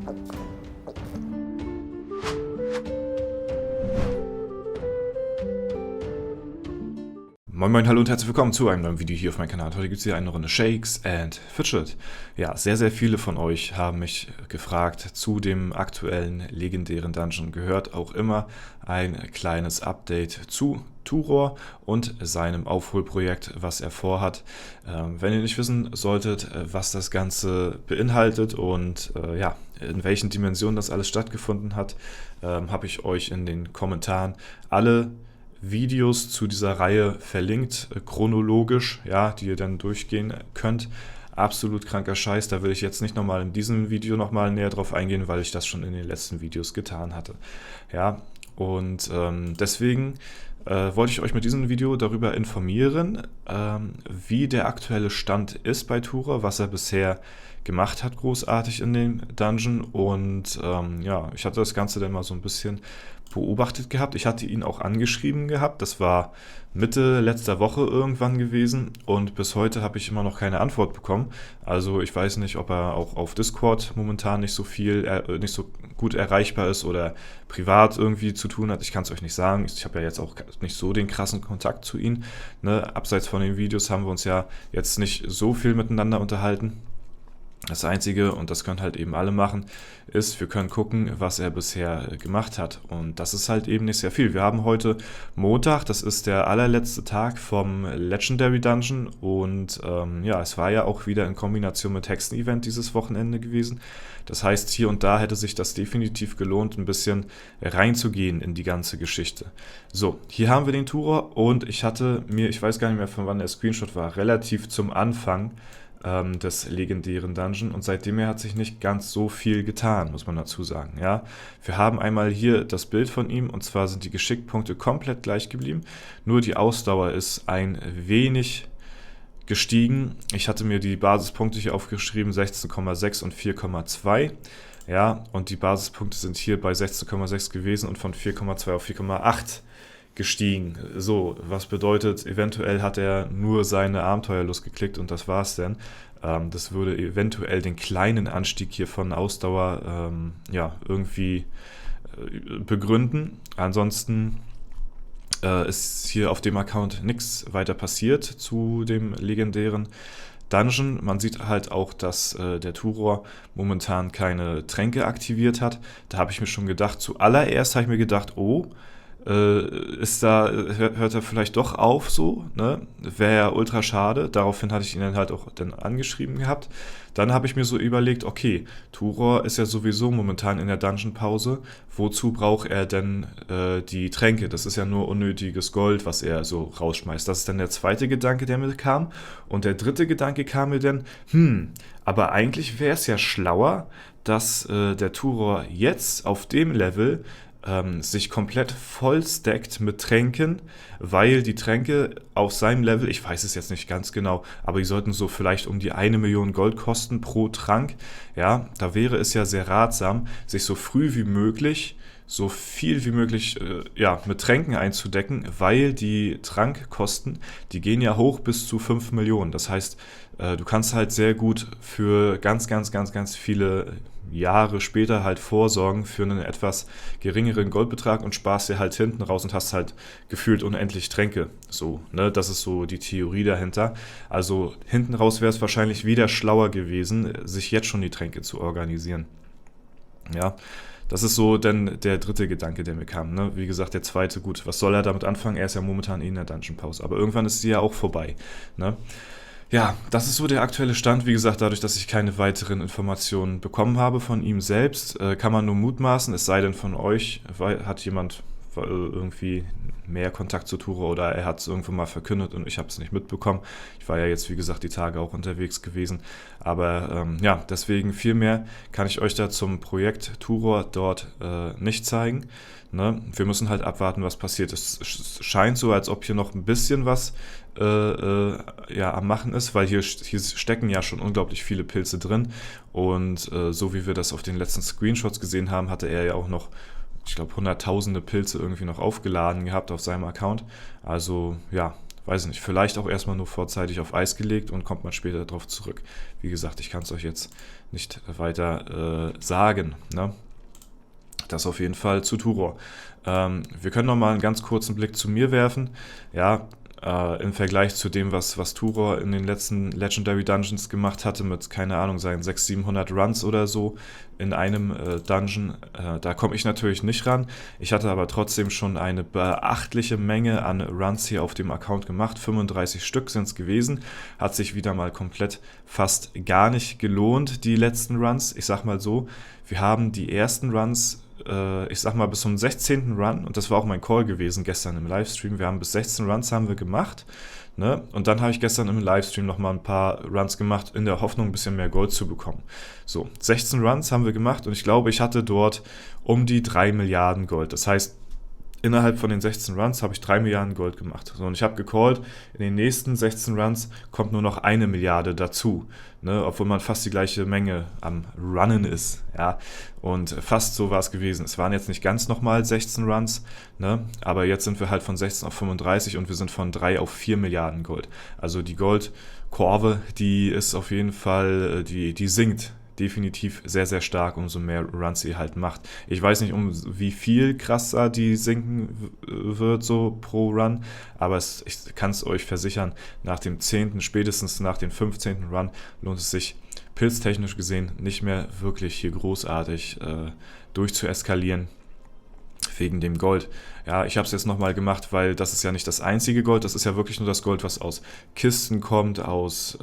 Moin Moin, hallo und herzlich willkommen zu einem neuen Video hier auf meinem Kanal. Heute gibt es hier eine Runde Shakes and Fidget. Ja, sehr viele von euch haben mich gefragt zu dem aktuellen legendären Dungeon. Gehört auch immer ein kleines Update zu Turor und seinem Aufholprojekt, was er vorhat. Wenn ihr nicht wissen solltet, was das Ganze beinhaltet und ja, in welchen Dimensionen das alles stattgefunden hat, habe ich euch in den Kommentaren alle Videos zu dieser Reihe verlinkt, chronologisch, ja, die ihr dann durchgehen könnt. Absolut kranker Scheiß, da will ich jetzt nicht nochmal in diesem Video nochmal näher drauf eingehen, weil ich das schon in den letzten Videos getan hatte. Ja, und deswegen wollte ich euch mit diesem Video darüber informieren, wie der aktuelle Stand ist bei Turor, was er bisher gemacht hat großartig in dem Dungeon und ja, ich hatte das Ganze dann mal so ein bisschen beobachtet gehabt. Ich hatte ihn auch angeschrieben gehabt, das war Mitte letzter Woche irgendwann gewesen und bis heute habe ich immer noch keine Antwort bekommen. Also ich weiß nicht, ob er auch auf Discord momentan nicht so gut erreichbar ist oder privat irgendwie zu tun hat. Ich kann es euch nicht sagen. Ich habe ja jetzt auch nicht so den krassen Kontakt zu ihm. Ne? Abseits von den Videos haben wir uns ja jetzt nicht so viel miteinander unterhalten. Das Einzige, und das können halt eben alle machen, ist, wir können gucken, was er bisher gemacht hat. Und das ist halt eben nicht sehr viel. Wir haben heute Montag, das ist der allerletzte Tag vom Legendary Dungeon. Und ja, es war ja auch wieder in Kombination mit Hexen-Event dieses Wochenende gewesen. Das heißt, hier und da hätte sich das definitiv gelohnt, ein bisschen reinzugehen in die ganze Geschichte. So, hier haben wir den Turor und ich hatte mir, ich weiß gar nicht mehr, von wann der Screenshot war, relativ zum Anfang des legendären Dungeon und seitdem hat sich nicht ganz so viel getan, muss man dazu sagen. Ja? Wir haben einmal hier das Bild von ihm und zwar sind die Geschickpunkte komplett gleich geblieben, nur die Ausdauer ist ein wenig gestiegen. Ich hatte mir die Basispunkte hier aufgeschrieben, 16,6 und 4,2. Ja, und die Basispunkte sind hier bei 16,6 gewesen und von 4,2 auf 4,8 gestiegen. So, was bedeutet, eventuell hat er nur seine Abenteuerlust geklickt und das war's dann. Das würde eventuell den kleinen Anstieg hier von Ausdauer ja, irgendwie begründen. Ansonsten ist hier auf dem Account nichts weiter passiert zu dem legendären Dungeon. Man sieht halt auch, dass der Turor momentan keine Tränke aktiviert hat. Da habe ich mir schon gedacht, zuallererst habe ich mir gedacht, oh, hört er vielleicht doch auf so, ne? Wäre ja ultra schade. Daraufhin hatte ich ihn dann halt auch dann angeschrieben gehabt. Dann habe ich mir so überlegt, okay, Turor ist ja sowieso momentan in der Dungeon-Pause. Wozu braucht er denn die Tränke? Das ist ja nur unnötiges Gold, was er so rausschmeißt. Das ist dann der zweite Gedanke, der mir kam. Und der dritte Gedanke kam mir dann, aber eigentlich wäre es ja schlauer, dass der Turor jetzt auf dem Level sich komplett voll stackt mit Tränken, weil die Tränke auf seinem Level, ich weiß es jetzt nicht ganz genau, aber die sollten so vielleicht um die 1 Million Gold kosten pro Trank. Ja, da wäre es ja sehr ratsam, sich so früh wie möglich, so viel wie möglich ja, mit Tränken einzudecken, weil die Trankkosten, die gehen ja hoch bis zu 5 Millionen. Das heißt, du kannst halt sehr gut für ganz viele Jahre später halt vorsorgen für einen etwas geringeren Goldbetrag und sparst dir halt hinten raus und hast halt gefühlt unendlich Tränke. So, ne, das ist so die Theorie dahinter. Also hinten raus wäre es wahrscheinlich wieder schlauer gewesen, sich jetzt schon die Tränke zu organisieren. Ja, das ist so dann der dritte Gedanke, der mir kam. Ne? Wie gesagt, der zweite, gut, was soll er damit anfangen? Er ist ja momentan in der Dungeon-Pause, aber irgendwann ist sie ja auch vorbei. Ne? Ja, das ist so der aktuelle Stand. Wie gesagt, dadurch, dass ich keine weiteren Informationen bekommen habe von ihm selbst, kann man nur mutmaßen, es sei denn von euch, hat jemand irgendwie mehr Kontakt zu Turor oder er hat es irgendwo mal verkündet und ich habe es nicht mitbekommen. Ich war ja jetzt, wie gesagt, die Tage auch unterwegs gewesen. Aber ja, deswegen viel mehr kann ich euch da zum Projekt Turor dort nicht zeigen. Ne? Wir müssen halt abwarten, was passiert. Es scheint so, als ob hier noch ein bisschen was ja, am Machen ist, weil hier stecken ja schon unglaublich viele Pilze drin und so wie wir das auf den letzten Screenshots gesehen haben, hatte er ja auch noch, ich glaube, hunderttausende Pilze irgendwie noch aufgeladen gehabt auf seinem Account. Also ja, weiß nicht, vielleicht auch erstmal nur vorzeitig auf Eis gelegt und kommt man später darauf zurück. Wie gesagt, ich kann es euch jetzt nicht weiter sagen, ne? Das auf jeden Fall zu Turor. Wir können noch mal einen ganz kurzen Blick zu mir werfen. Ja, im Vergleich zu dem, was Turor in den letzten Legendary Dungeons gemacht hatte, mit, keine Ahnung, seinen 600-700 Runs oder so in einem Dungeon, da komme ich natürlich nicht ran. Ich hatte aber trotzdem schon eine beachtliche Menge an Runs hier auf dem Account gemacht. 35 Stück sind es gewesen. Hat sich wieder mal komplett fast gar nicht gelohnt, die letzten Runs. Ich sag mal so, wir haben die ersten Runs, ich sag mal bis zum 16. Run, und das war auch mein Call gewesen gestern im Livestream, wir haben bis 16 Runs haben wir gemacht, ne? Und dann habe ich gestern im Livestream nochmal ein paar Runs gemacht, in der Hoffnung ein bisschen mehr Gold zu bekommen. So, 16 Runs haben wir gemacht und ich glaube, ich hatte dort um die 3 Milliarden Gold. Das heißt, innerhalb von den 16 Runs habe ich 3 Milliarden Gold gemacht. So, und ich habe gecallt, in den nächsten 16 Runs kommt nur noch 1 Milliarde dazu, ne, obwohl man fast die gleiche Menge am Runnen ist. Ja, und fast so war es gewesen. Es waren jetzt nicht ganz nochmal 16 Runs, ne, aber jetzt sind wir halt von 16 auf 35 und wir sind von 3 auf 4 Milliarden Gold. Also die Goldkurve, die ist auf jeden Fall, die sinkt definitiv sehr, sehr stark, umso mehr Runs ihr halt macht. Ich weiß nicht, um wie viel krasser die sinken wird, so pro Run, aber ich kann es euch versichern, nach dem 10., spätestens nach dem 15. Run lohnt es sich pilztechnisch gesehen nicht mehr wirklich hier großartig durchzueskalieren. Wegen dem Gold. Ja, ich habe es jetzt nochmal gemacht, weil das ist ja nicht das einzige Gold, das ist ja wirklich nur das Gold, was aus Kisten kommt, aus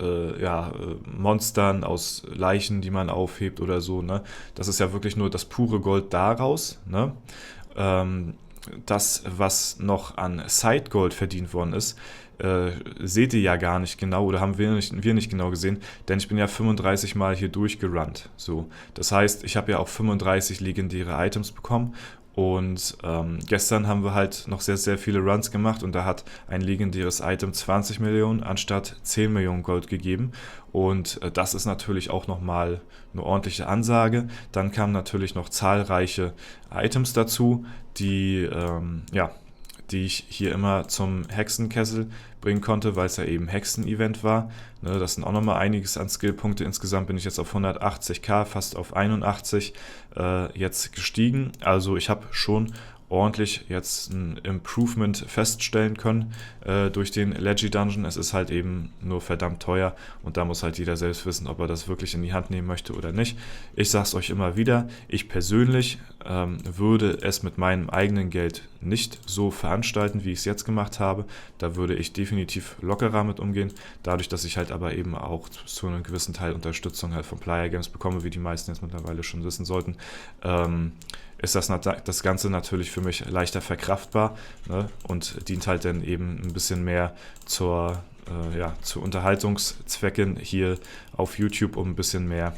Monstern, aus Leichen, die man aufhebt oder so, ne? Das ist ja wirklich nur das pure Gold daraus, ne? Das, was noch an Side-Gold verdient worden ist, seht ihr ja gar nicht genau oder haben wir nicht genau gesehen, denn ich bin ja 35 Mal hier durchgerannt. So. Das heißt, ich habe ja auch 35 legendäre Items bekommen. Und gestern haben wir halt noch sehr, sehr viele Runs gemacht und da hat ein legendäres Item 20 Millionen anstatt 10 Millionen Gold gegeben. Und das ist natürlich auch nochmal eine ordentliche Ansage. Dann kamen natürlich noch zahlreiche Items dazu, die ich hier immer zum Hexenkessel bringen konnte, weil es ja eben Hexen-Event war. Ne, das sind auch nochmal einiges an Skillpunkte. Insgesamt bin ich jetzt auf 180k, fast auf 81 jetzt gestiegen. Also ich habe schon ordentlich jetzt ein Improvement feststellen können durch den Legi Dungeon. Es ist halt eben nur verdammt teuer und da muss halt jeder selbst wissen, ob er das wirklich in die Hand nehmen möchte oder nicht. Ich sage es euch immer wieder, ich persönlich würde es mit meinem eigenen Geld nicht so veranstalten, wie ich es jetzt gemacht habe. Da würde ich definitiv lockerer mit umgehen, dadurch, dass ich halt aber eben auch zu einem gewissen Teil Unterstützung halt von Player Games bekomme, wie die meisten jetzt mittlerweile schon wissen sollten. Ist das Ganze natürlich für mich leichter verkraftbar, ne? Und dient halt dann eben ein bisschen mehr zu Unterhaltungszwecken hier auf YouTube, um ein bisschen mehr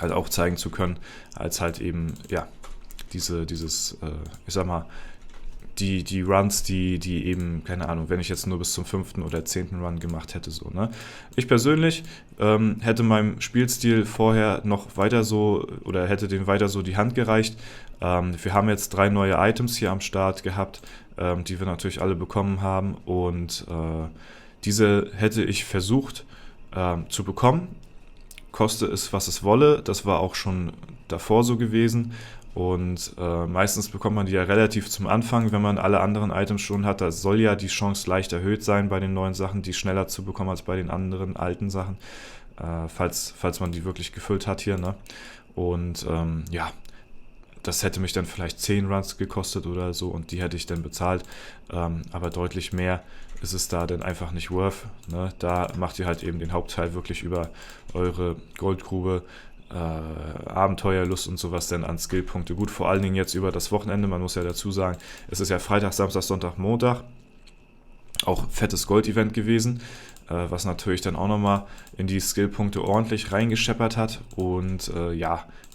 halt auch zeigen zu können, als halt eben, ja, die Runs, die eben, keine Ahnung, wenn ich jetzt nur bis zum 5. oder 10. Run gemacht hätte, so, ne? Ich persönlich hätte meinem Spielstil vorher noch weiter so, oder hätte den weiter so die Hand gereicht. Wir haben jetzt 3 neue Items hier am Start gehabt, die wir natürlich alle bekommen haben und diese hätte ich versucht zu bekommen, koste es, was es wolle. Das war auch schon davor so gewesen. Und meistens bekommt man die ja relativ zum Anfang, wenn man alle anderen Items schon hat. Da soll ja die Chance leicht erhöht sein bei den neuen Sachen, die schneller zu bekommen als bei den anderen alten Sachen, falls man die wirklich gefüllt hat hier, ne? Und das hätte mich dann vielleicht 10 Runs gekostet oder so und die hätte ich dann bezahlt, aber deutlich mehr ist es da dann einfach nicht worth, ne? Da macht ihr halt eben den Hauptteil wirklich über eure Goldgrube, Abenteuerlust und sowas denn an Skillpunkte. Gut, vor allen Dingen jetzt über das Wochenende, man muss ja dazu sagen, es ist ja Freitag, Samstag, Sonntag, Montag, auch fettes Gold-Event gewesen, was natürlich dann auch nochmal in die Skillpunkte ordentlich reingescheppert hat und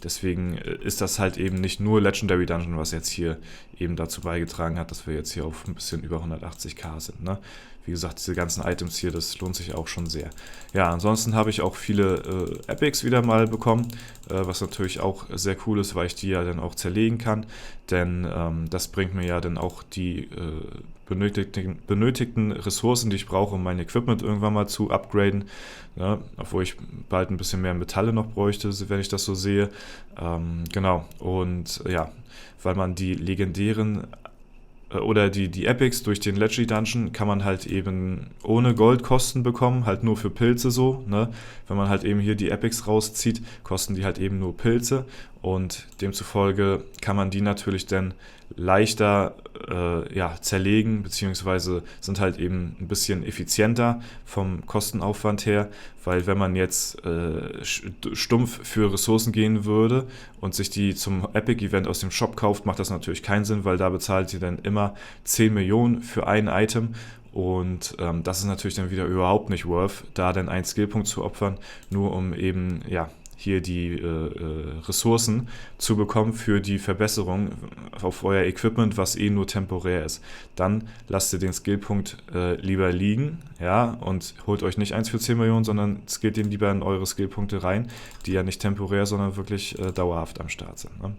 deswegen ist das halt eben nicht nur Legendary Dungeon, was jetzt hier eben dazu beigetragen hat, dass wir jetzt hier auf ein bisschen über 180k sind, ne? wie gesagt, diese ganzen Items hier, das lohnt sich auch schon sehr. Ja, ansonsten habe ich auch viele Epics wieder mal bekommen, was natürlich auch sehr cool ist, weil ich die ja dann auch zerlegen kann, denn das bringt mir ja dann auch die benötigten Ressourcen, die ich brauche, um mein Equipment irgendwann mal zu upgraden, ja, obwohl ich bald ein bisschen mehr Metalle noch bräuchte, wenn ich das so sehe. Genau, und ja, weil man die legendären oder die Epics durch den Legendary Dungeon kann man halt eben ohne Goldkosten bekommen, halt nur für Pilze so, ne? Wenn man halt eben hier die Epics rauszieht, kosten die halt eben nur Pilze und demzufolge kann man die natürlich dann leichter ja, zerlegen, beziehungsweise sind halt eben ein bisschen effizienter vom Kostenaufwand her, weil wenn man jetzt stumpf für Ressourcen gehen würde und sich die zum Epic-Event aus dem Shop kauft, macht das natürlich keinen Sinn, weil da bezahlt ihr dann immer 10 Millionen für ein Item und das ist natürlich dann wieder überhaupt nicht worth, da dann einen Skillpunkt zu opfern, nur um eben, ja, hier die Ressourcen zu bekommen für die Verbesserung auf euer Equipment, was eh nur temporär ist. Dann lasst ihr den Skillpunkt lieber liegen, ja, und holt euch nicht 1 für 10 Millionen, sondern skillt den lieber in eure Skillpunkte rein, die ja nicht temporär, sondern wirklich dauerhaft am Start sind, ne?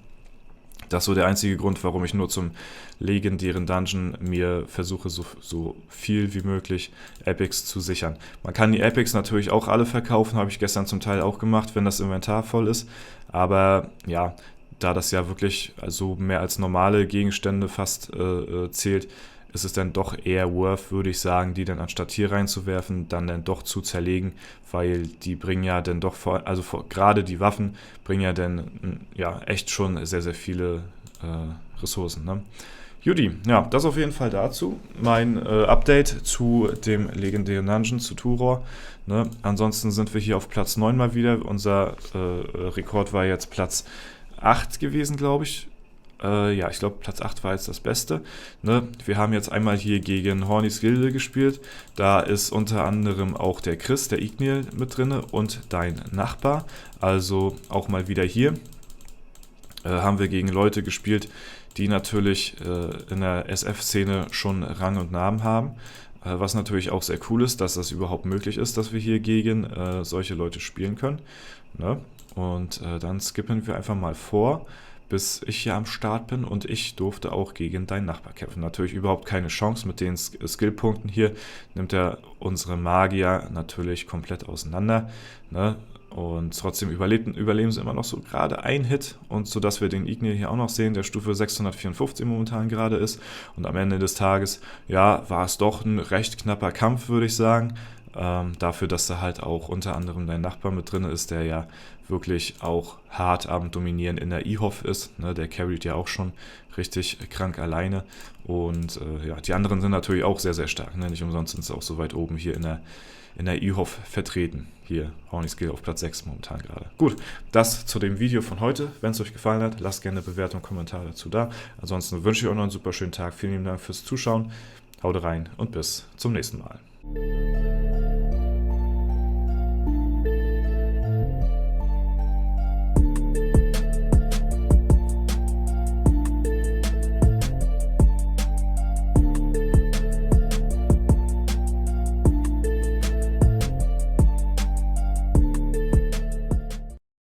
Das ist so der einzige Grund, warum ich nur zum legendären Dungeon mir versuche, so viel wie möglich Epics zu sichern. Man kann die Epics natürlich auch alle verkaufen, habe ich gestern zum Teil auch gemacht, wenn das Inventar voll ist. Aber ja, da das ja wirklich also mehr als normale Gegenstände fast zählt, ist es dann doch eher worth, würde ich sagen, die dann anstatt hier reinzuwerfen, dann doch zu zerlegen, weil die bringen ja dann doch, gerade die Waffen bringen ja dann ja echt schon sehr, sehr viele Ressourcen, ne? Judy, ja, das auf jeden Fall dazu. Mein Update zu dem legendären Dungeon, zu Turor. Ne? Ansonsten sind wir hier auf Platz 9 mal wieder. Unser Rekord war jetzt Platz 8 gewesen, glaube ich. Ja, ich glaube, Platz 8 war jetzt das Beste. Ne? Wir haben jetzt einmal hier gegen Hornys Gilde gespielt. Da ist unter anderem auch der Chris, der Igniel, mit drin und dein Nachbar. Also auch mal wieder hier haben wir gegen Leute gespielt, die natürlich in der SF-Szene schon Rang und Namen haben. Was natürlich auch sehr cool ist, dass das überhaupt möglich ist, dass wir hier gegen solche Leute spielen können. Ne? Und dann skippen wir einfach mal vor, bis ich hier am Start bin und ich durfte auch gegen deinen Nachbar kämpfen. Natürlich überhaupt keine Chance, mit den Skillpunkten hier nimmt er unsere Magier natürlich komplett auseinander, ne? Und trotzdem überleben sie immer noch so gerade ein Hit und so, dass wir den Igniel hier auch noch sehen, der Stufe 654 momentan gerade ist. Und am Ende des Tages, ja, war es doch ein recht knapper Kampf, würde ich sagen. Dafür, dass da halt auch unter anderem dein Nachbar mit drin ist, der ja wirklich auch hart am Dominieren in der E-Hoff ist. Ne? Der carryt ja auch schon richtig krank alleine. Und ja, die anderen sind natürlich auch sehr, sehr stark. Ne? Nicht umsonst sind sie auch so weit oben hier in der E-Hoff vertreten. Hier, Hornys Gilde auf Platz 6 momentan gerade. Gut, das zu dem Video von heute. Wenn es euch gefallen hat, lasst gerne eine Bewertung und Kommentar dazu da. Ansonsten wünsche ich euch noch einen super schönen Tag. Vielen lieben Dank fürs Zuschauen. Haut rein und bis zum nächsten Mal.